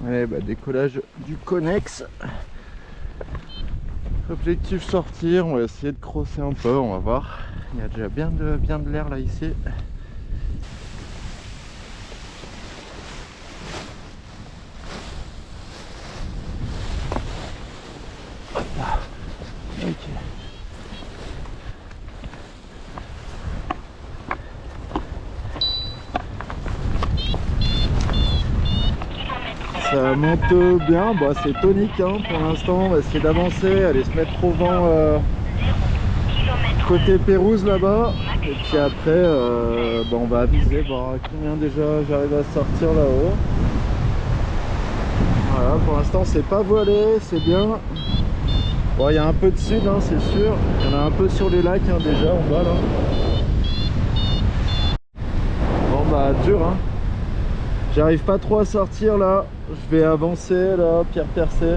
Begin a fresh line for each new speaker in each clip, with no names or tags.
Allez, bah, décollage du Connex. Objectif sortir, on va essayer de crosser un peu, on va voir. Il y a déjà bien de l'air là ici. Hop là. Ok. Ça monte bien, bah, c'est tonique hein, pour l'instant. On va essayer d'avancer, aller se mettre au vent côté Pérouse là-bas. Et puis après, bah, on va aviser, voir à combien déjà j'arrive à sortir là-haut. Voilà, pour l'instant c'est pas voilé, c'est bien. Bon, il y a un peu de sud, hein, c'est sûr. Il y en a un peu sur les lacs hein, déjà en bas là. Bon bah dur hein. J'arrive pas trop à sortir là. Je vais avancer là, pierre percée.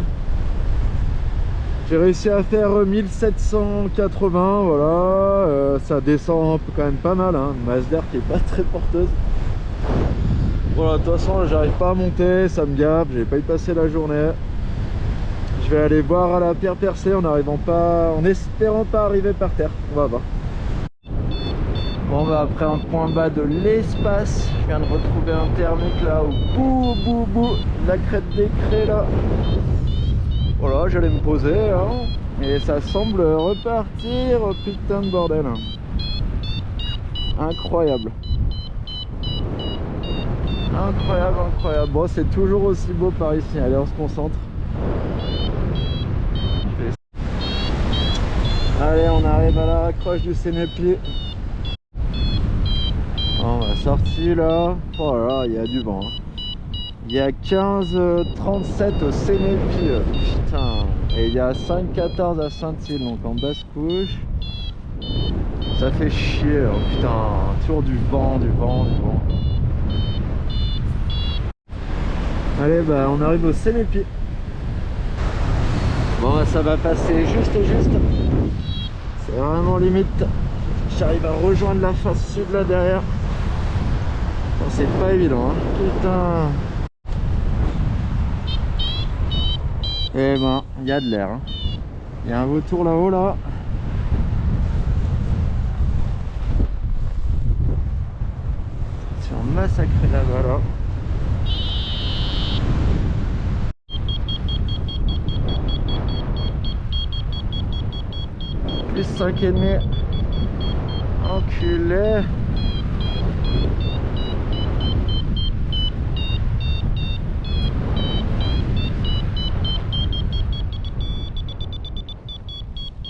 J'ai réussi à faire 1780, voilà. Ça descend quand même pas mal, hein. Une masse d'air qui est pas très porteuse. Voilà, de toute façon j'arrive pas à monter, ça me gave, j'ai pas y passé la journée. Je vais aller voir à la pierre percée en espérant pas arriver par terre. On va voir. Bon bah après un point bas de l'espace, je viens de retrouver un thermique là au bout de la crête des craies là. Voilà, j'allais me poser hein, et ça semble repartir. Oh, putain de bordel. Incroyable. Incroyable, incroyable. Bon, c'est toujours aussi beau par ici. Allez, on se concentre. Allez, on arrive à la raccroche du Sénépi. On va sortir là. Oh là là, il y a du vent. Hein. Il y a 15,37 au Sénépi. Putain. Et il y a 5,14 à Saint-Île, donc en basse couche. Ça fait chier. Oh, putain. Toujours du vent, du vent, du vent. Allez, bah on arrive au Sénépi. Bon, bah, ça va passer juste. C'est vraiment limite. J'arrive à rejoindre la face sud là derrière. Bon, c'est pas évident, hein. Putain. Et ben, il y a de l'air. Hein. Il y a un vautour là-haut là. Sur massacré là-bas là. Plus 5,5. Enculé.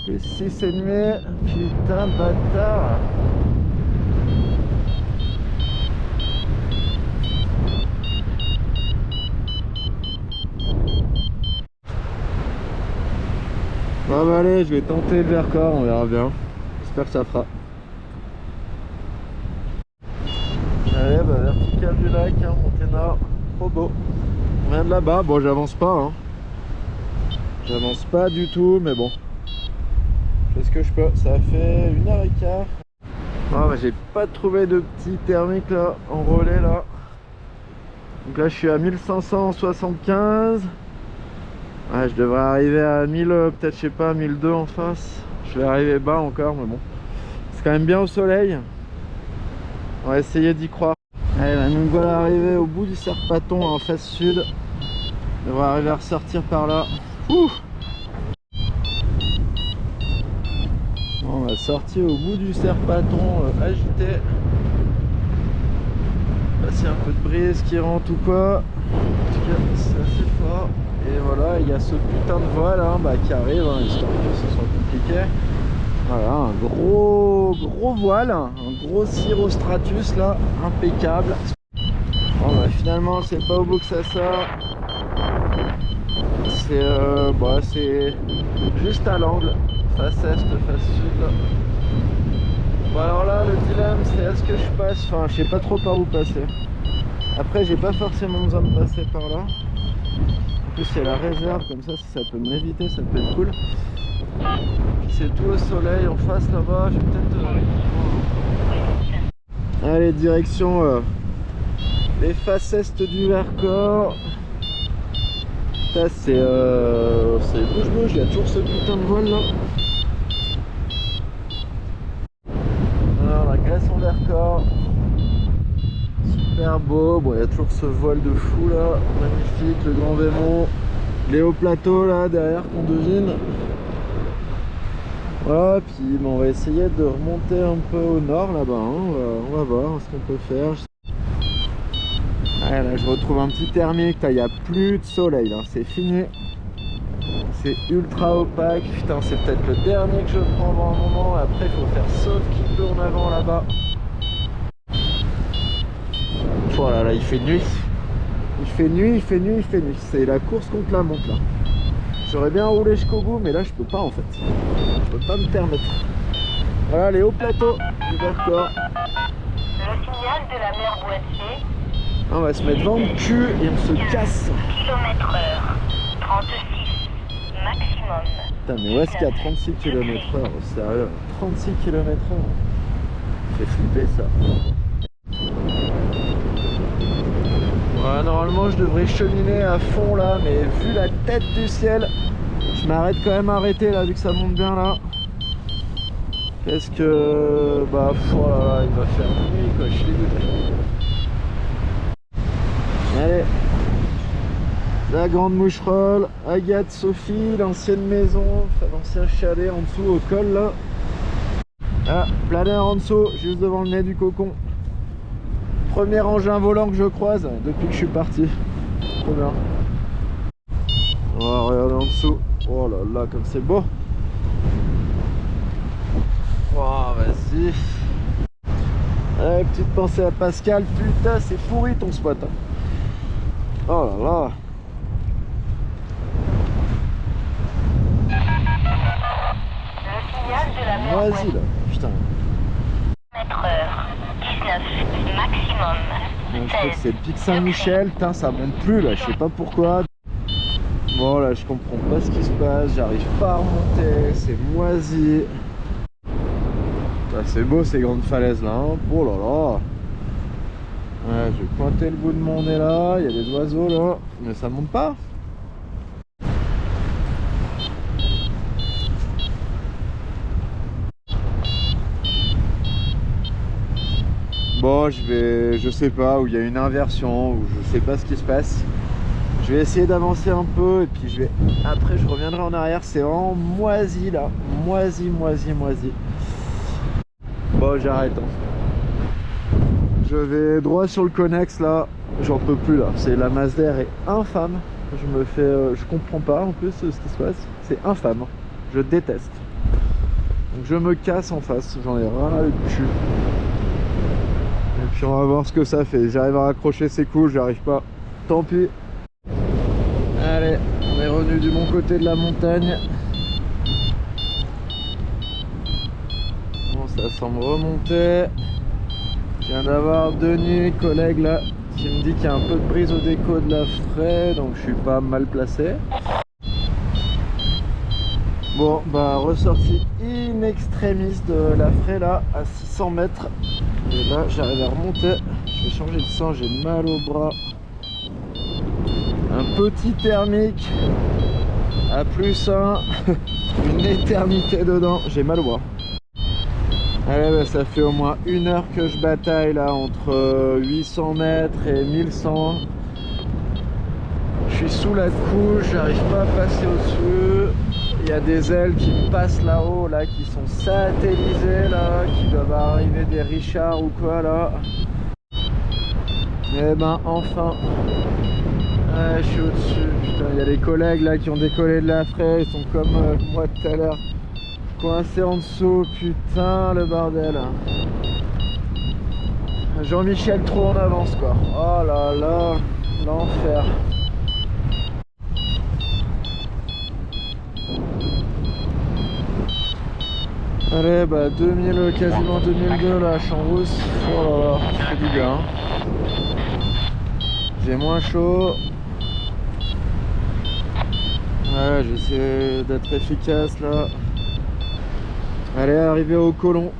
Plus 6,5. Putain de bâtard. Bon bah allez, je vais tenter le Vercors, on verra bien. J'espère que ça fera. Allez, bah vertical du lac, hein, montée nord, trop beau. On vient de là-bas, bon j'avance pas, hein. J'avance pas du tout, mais bon. Je fais ce que je peux, ça fait 1h15. Ah bah j'ai pas trouvé de petit thermique là, en relais là. Donc là je suis à 1575. Ouais, je devrais arriver à 1000, peut-être je sais pas, 1002 en face. Je vais arriver bas encore, mais bon. C'est quand même bien au soleil. On va essayer d'y croire. Allez, bah, nous voilà arrivés au bout du Serpaton en face sud. On devrait arriver à ressortir par là. Ouh. Bon, on va sortir au bout du Serpaton agité. Passer un peu de brise qui rentre ou quoi. En tout cas, c'est assez fort. Et voilà, il y a ce putain de voile hein, bah, qui arrive, hein, histoire que ce soit compliqué. Voilà, un gros voile, un gros Cirrostratus là, impeccable. Bon bah finalement c'est pas au bout que ça sort. C'est juste à l'angle, face est, face sud. Bon alors là le dilemme c'est est-ce que je passe, enfin je sais pas trop par où passer. Après j'ai pas forcément besoin de passer par là. En plus il y a la réserve, comme ça si ça peut m'éviter ça peut être cool. C'est tout au soleil en face là-bas, je vais peut-être... Allez, direction les faces est du Vercors. Putain, c'est bouge-bouge, il y a toujours ce putain de voile là. Alors la Grèce en Vercors. Super beau, bon il y a toujours ce voile de fou là, magnifique, le Grand Vémont, les hauts plateaux là derrière qu'on devine. Voilà, puis bon, on va essayer de remonter un peu au nord là-bas, hein. On va voir ce qu'on peut faire. Ouais, là je retrouve un petit thermique, il n'y a plus de soleil là, c'est fini. C'est ultra opaque, putain c'est peut-être le dernier que je prends avant un moment, après il faut faire sauf qui peut en avant là-bas. Oh là là, il fait nuit. Il fait nuit, il fait nuit, il fait nuit. C'est la course contre la montre là. J'aurais bien roulé jusqu'au bout, mais là je peux pas en fait. Je peux pas me permettre. Voilà les hauts plateaux du Vercors.
Le signal de la mer Boîtier.
On va se mettre vent de cul et on se casse.
km/h. 36 maximum.
Putain mais où est-ce qu'il y a 36 km/h? Sérieux, 36 km/h. Fait flipper ça. Ouais, normalement je devrais cheminer à fond là, mais vu la tête du ciel, je m'arrête quand même arrêter là vu que ça monte bien là. Qu'est-ce que... Bah oh là là, il va faire nuit quoi, je suis dégoûté. Allez, la grande moucherolle, Agathe, Sophie, l'ancienne maison, enfin, l'ancien chalet en dessous au col là. Ah, planeur en dessous, juste devant le nez du cocon. Premier engin volant que je croise depuis que je suis parti. Trop bien. Oh, regardez en dessous. Oh là là, comme c'est beau. Oh, vas-y. Allez, petite pensée à Pascal. Putain, c'est pourri ton spot. Hein. Oh là là.
Le signal de la mer
Vas-y
Boîtier.
là. Putain.
km/h. 19 maximum.
Bon, je crois que c'est le pic Saint-Michel. Putain, ça monte plus là. Je sais pas pourquoi. Bon là, je comprends pas ce qui se passe. J'arrive pas à remonter. C'est moisi. C'est beau ces grandes falaises là. Hein. Oh là là. Ouais, je vais pointer le bout de mon nez là. Il y a des oiseaux là. Mais ça monte pas. Bon, je sais pas, où il y a une inversion, ou je sais pas ce qui se passe. Je vais essayer d'avancer un peu et puis après je reviendrai en arrière. C'est vraiment moisi là, moisi. Bon, j'arrête. Hein. Je vais droit sur le Connex là, j'en peux plus là. C'est la Mazda est infâme. Je comprends pas en plus ce qui se passe. C'est infâme, je déteste. Donc je me casse en face, j'en ai ras le cul. Et puis on va voir ce que ça fait. J'arrive à raccrocher, c'est cool, j'arrive pas. Tant pis. Allez, on est revenu du bon côté de la montagne. Bon, ça semble remonter. Je viens d'avoir Denis, collègue là, qui me dit qu'il y a un peu de brise au déco de la frais, donc je suis pas mal placé. Bon, bah ressorti in extremis de la frais là, à 600 mètres. Et là, j'arrive à remonter. Je vais changer de sang, j'ai mal au bras. Un petit thermique à +1, une éternité dedans. J'ai mal au bras. Allez, bah, ça fait au moins 1 heure que je bataille là entre 800 mètres et 1100. Je suis sous la couche, j'arrive pas à passer au-dessus. Il y a des ailes qui me passent là-haut, là, qui sont satellisées, là, qui doivent arriver des Richards ou quoi, là. Et ben, enfin. Ouais, je suis au-dessus, putain, il y a les collègues, là, qui ont décollé de la frais, ils sont comme moi tout à l'heure. Coincés en dessous, putain, le bordel. Jean-Michel trop en avance, quoi. Oh là là, l'enfer. Allez, bah 2000, quasiment 2002 là, Champs-Rousse. Oh là là, ça fait du bien. J'ai moins chaud. Ouais, j'essaie d'être efficace là. Allez, arrivé au Colon.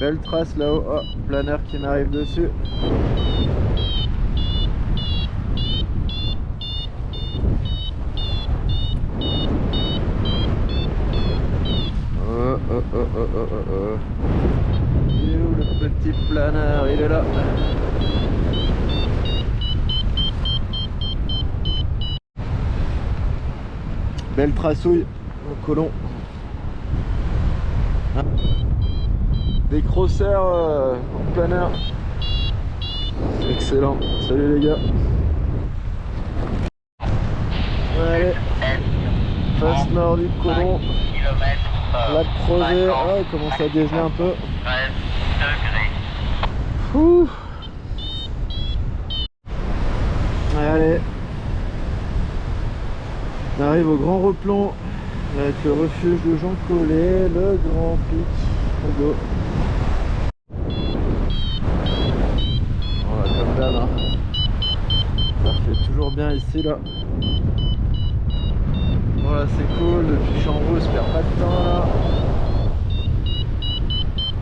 Belle trace là-haut. Oh, planeur qui m'arrive dessus. Oh. Il est où le petit planeur? Il est là. Belle tracouille au colon. Des crosseurs en planeur. Excellent. Salut les gars. Allez. Face nord du colon. Lac Crozet. Ah, il commence à dégeler un peu. Ouh. Allez. On arrive au grand replomb avec le refuge de Jean Collet, le grand pic. Go. Voilà, comme d'hab, hein. Ça fait toujours bien ici là. Voilà, c'est cool, depuis Chambrousse, je perds pas de temps là.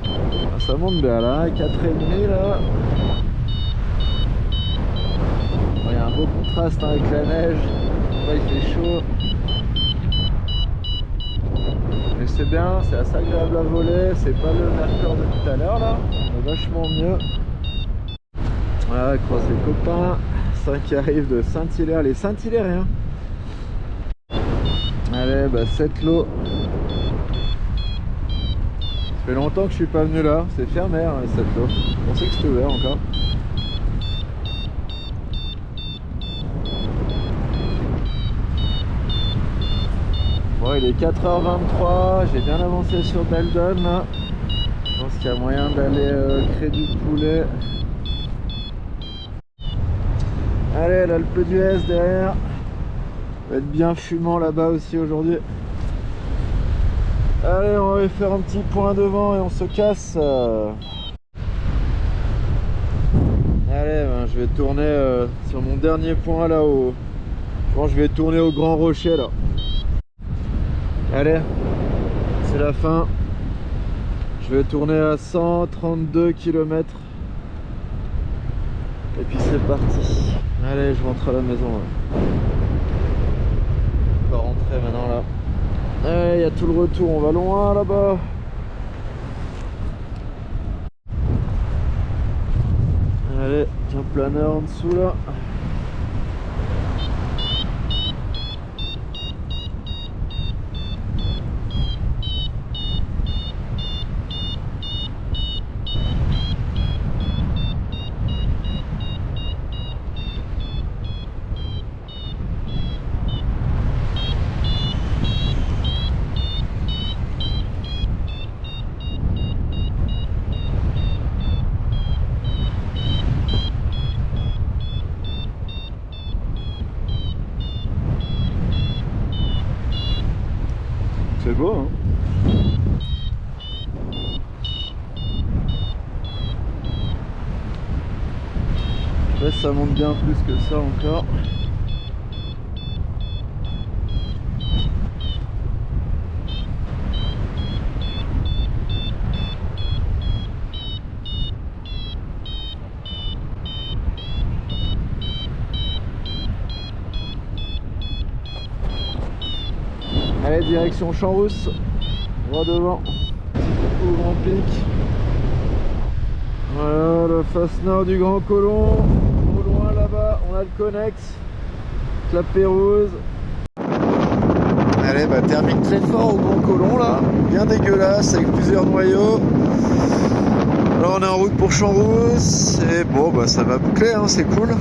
Ah, ça monte bien là, 4,5 là. Il y a un beau contraste avec la neige. Là il fait chaud. Mais c'est bien, c'est assez agréable à voler, c'est pas le Mercure de tout à l'heure là, c'est vachement mieux. Voilà, croise les copains, ça qui arrive de Saint-Hilaire, les Saint-Hilariens. Allez, bah 7 lots. Ça fait longtemps que je suis pas venu là, c'est fermé hein, les 7 lots. Je pensais que c'était ouvert encore. Bon, il est 4h23, j'ai bien avancé sur Beldon là. Je pense qu'il y a moyen d'aller créer du poulet. Allez, l'Alpe d'Huez derrière. Ça va être bien fumant là-bas aussi aujourd'hui. Allez, on va faire un petit point devant et on se casse. Allez, ben, je vais tourner sur mon dernier point là-haut. Je pense que je vais tourner au Grand Rocher là. Allez, c'est la fin. Je vais tourner à 132 km. Et puis c'est parti. Allez, je rentre à la maison. Là. On va rentrer maintenant là. Allez, il y a tout le retour, on va loin là-bas. Allez, un planeur en dessous là. C'est beau hein. Là ça monte bien plus que ça encore. Allez, direction Champs-Rousses, droit devant, petit au Grand Pic. Voilà, la face nord du Grand Colon. Au loin là-bas, on a le Connex, la Pérouse. Allez, bah thermique très fort au Grand Colon là, bien dégueulasse avec plusieurs noyaux. Là on est en route pour Champs-Rousses et bon bah ça va boucler, hein, c'est cool.